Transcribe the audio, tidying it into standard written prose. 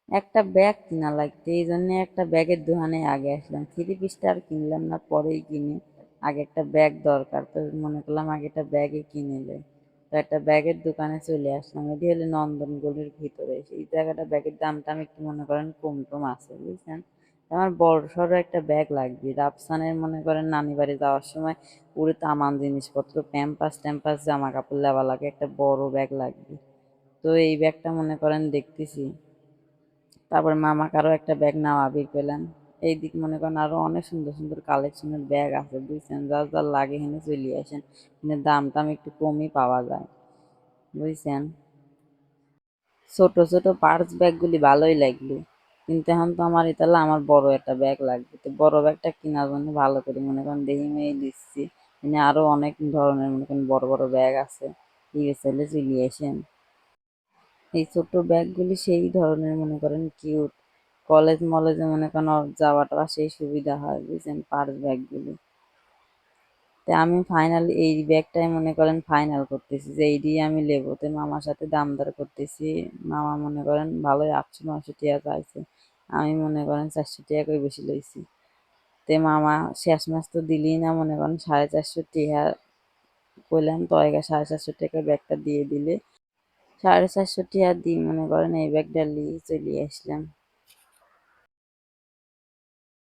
একটা ব্যাগ কিনা লাগতো, এই জন্য একটা ব্যাগের দোকানে আগে আসলাম। থ্রি পিসটা আর কিনলাম না, পরেই কিনি। আগে একটা ব্যাগ দরকার, তো মনে করলাম আগে একটা ব্যাগে কিনে যাই। তো একটা ব্যাগের দোকানে চলে আসলাম। এটি হলো নন্দনগুলির ভিতরে। এই জায়গাটা ব্যাগের দামটা আমি একটু মনে করেন কম টম আছে, বুঝছেন। আমার বড় সড়ো একটা ব্যাগ লাগবে, রাফসানের মনে করেন নানি বাড়ি যাওয়ার সময় পুরো তামান জিনিসপত্র, প্যাম্পাস ট্যাম্পাস, জামা কাপড় লেওয়া লাগে, একটা বড় ব্যাগ লাগবে। তো এই ব্যাগটা মনে করেন দেখতেছি। তারপর মামাকে আরো একটা ব্যাগ নামাবি পেলেন। এই দিক মনে করেন আরো অনেক সুন্দর সুন্দর কালেকশনের ব্যাগ আছে, বুঝছেন। যার যার লাগে হেনে চলে আসেন, কিন্তু দাম টাম একটু কমই পাওয়া যায়, বুঝছেন। ছোট ছোট পার্স ব্যাগগুলি ভালোই লাগলো, কিন্তু এখন তো আমার ইতালা আমার বড় একটা ব্যাগ লাগবে। তো বড় ব্যাগটা কেনার জন্য ভালো করে মনে করেন দেখি মেয়ে দিচ্ছি। মানে আরো অনেক ধরনের মনে করেন বড় বড় ব্যাগ আছে, ঠিক আছে, চলে আসেন। এই ছোট ব্যাগগুলি সেই ধরনের মনে করেন কিউট, কলেজ মলেজে মনে করেন যাওয়াটা সেই সুবিধা হয়, বুঝছেন, পার্স ব্যাগগুলি। তো আমি ফাইনাল এই ব্যাগটাই মনে করেন ফাইনাল করতেছি যে এই দিয়ে আমি নেবো। তো মামার সাথে দাম দর করতেছি। মামা মনে করেন ভালোই 800-900 টাকা চাইছে, আমি মনে করেন 400 টাকা করে বেশি লইছি। তে মামা শেষ মাস তো দিলি না, মনে করেন 450 টাকা কইলাম, তো 450 টাকা ব্যাগটা দিয়ে দিলে 450 টাকা দিই মনে করেন এই ব্যাগটা নিয়ে চলে আসলাম।